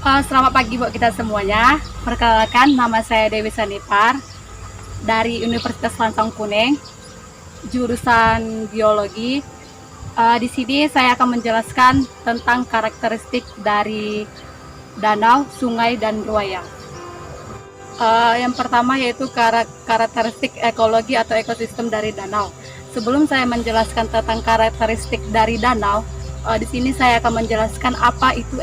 Selamat pagi buat kita semuanya. Perkenalkan, nama saya Dewi Sanipar dari Universitas Lantang Kuning, jurusan biologi. Di sini saya akan menjelaskan tentang karakteristik dari danau, sungai, dan buaya. Yang pertama yaitu karakteristik ekologi atau ekosistem dari danau. Sebelum saya menjelaskan tentang karakteristik dari danau, di sini saya akan menjelaskan apa itu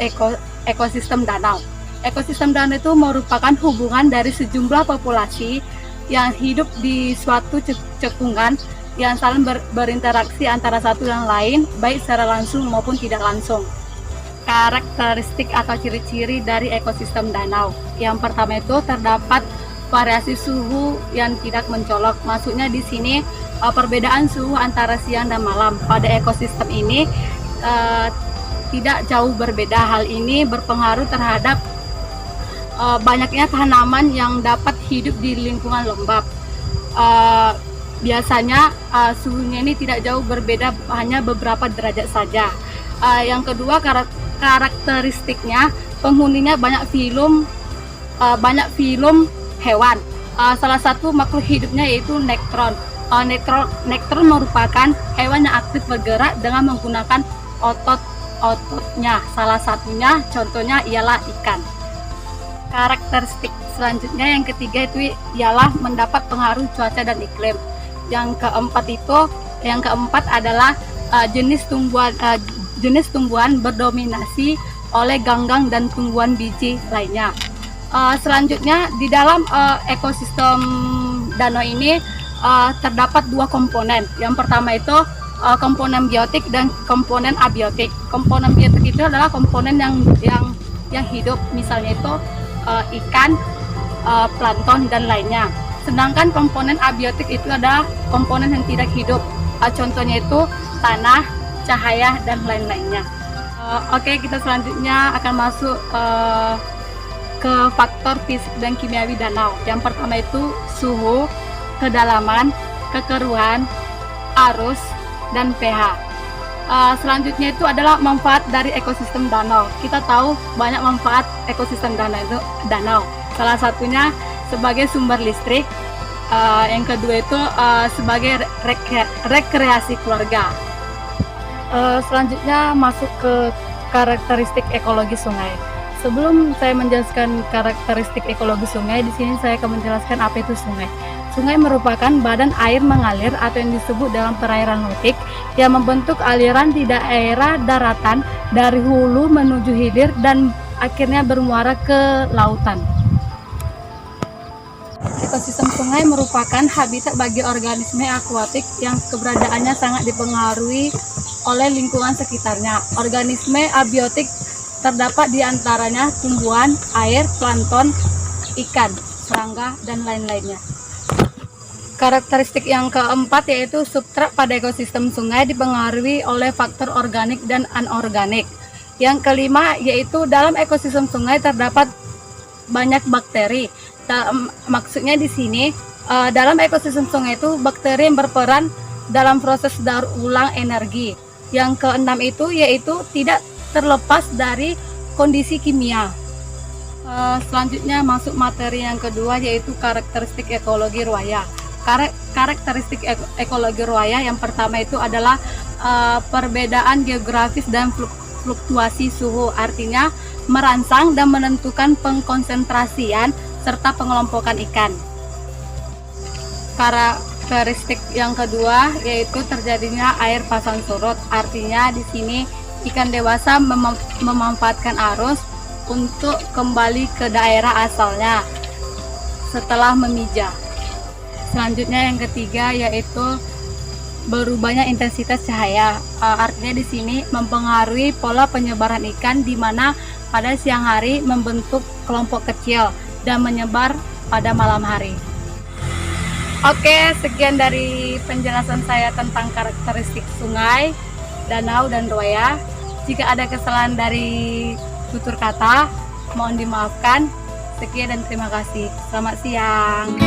ekosistem danau. Ekosistem danau itu merupakan hubungan dari sejumlah populasi yang hidup di suatu cekungan yang saling berinteraksi antara satu yang lain, baik secara langsung maupun tidak langsung. Karakteristik atau ciri-ciri dari ekosistem danau. Yang pertama itu terdapat variasi suhu yang tidak mencolok. Maksudnya di sini perbedaan suhu antara siang dan malam pada ekosistem ini tidak jauh berbeda. Hal ini berpengaruh terhadap banyaknya tanaman yang dapat hidup di lingkungan lembab. Biasanya suhunya ini tidak jauh berbeda, hanya beberapa derajat saja. Yang kedua, karakteristiknya penghuninya banyak filum hewan. Salah satu makhluk hidupnya yaitu nektron. Nektron merupakan hewan yang aktif bergerak dengan menggunakan otot-ototnya. Salah satunya contohnya ialah ikan. Karakteristik selanjutnya yang ketiga itu ialah mendapat pengaruh cuaca dan iklim. Yang keempat adalah jenis tumbuhan berdominasi oleh ganggang dan tumbuhan biji lainnya. Selanjutnya di dalam ekosistem danau ini terdapat dua komponen. Yang pertama itu komponen biotik dan komponen abiotik. Komponen biotik itu adalah komponen yang hidup, misalnya itu ikan, plankton dan lainnya. Sedangkan komponen abiotik itu adalah komponen yang tidak hidup. Contohnya itu tanah, cahaya dan lain-lainnya. Oke, kita selanjutnya akan masuk ke faktor fisik dan kimiawi danau. Yang pertama itu suhu, kedalaman, kekeruhan, arus, dan pH. Selanjutnya itu adalah manfaat dari ekosistem danau. Kita tahu banyak manfaat ekosistem danau. Salah satunya sebagai sumber listrik, yang kedua itu sebagai rekreasi keluarga. Selanjutnya masuk ke karakteristik ekologi sungai. Sebelum saya menjelaskan karakteristik ekologi sungai, di sini saya akan menjelaskan apa itu sungai. Sungai merupakan badan air mengalir atau yang disebut dalam perairan nautik yang membentuk aliran di daerah daratan dari hulu menuju hilir dan akhirnya bermuara ke lautan. Ekosistem sungai merupakan habitat bagi organisme akuatik yang keberadaannya sangat dipengaruhi oleh lingkungan sekitarnya. Organisme abiotik terdapat di antaranya tumbuhan, air, plankton, ikan, serangga, dan lain-lainnya. Karakteristik yang keempat yaitu substrat pada ekosistem sungai dipengaruhi oleh faktor organik dan anorganik. Yang kelima yaitu dalam ekosistem sungai terdapat banyak bakteri. Maksudnya di sini dalam ekosistem sungai itu bakteri yang berperan dalam proses daur ulang energi. Yang keenam itu yaitu tidak terlepas dari kondisi kimia. Selanjutnya masuk materi yang kedua yaitu karakteristik ekologi ruaya. Karakteristik ekologi ruaya yang pertama itu adalah perbedaan geografis dan fluktuasi suhu, artinya merangsang dan menentukan pengkonsentrasian serta pengelompokan ikan. Karakteristik yang kedua yaitu terjadinya air pasang surut, artinya di sini ikan dewasa memanfaatkan arus untuk kembali ke daerah asalnya setelah memijah. Selanjutnya yang ketiga yaitu berubahnya intensitas cahaya. Artinya di sini mempengaruhi pola penyebaran ikan, di mana pada siang hari membentuk kelompok kecil dan menyebar pada malam hari. Oke, sekian dari penjelasan saya tentang karakteristik sungai, danau, dan ruaya. Jika ada kesalahan dari tutur kata, mohon dimaafkan. Sekian dan terima kasih. Selamat siang.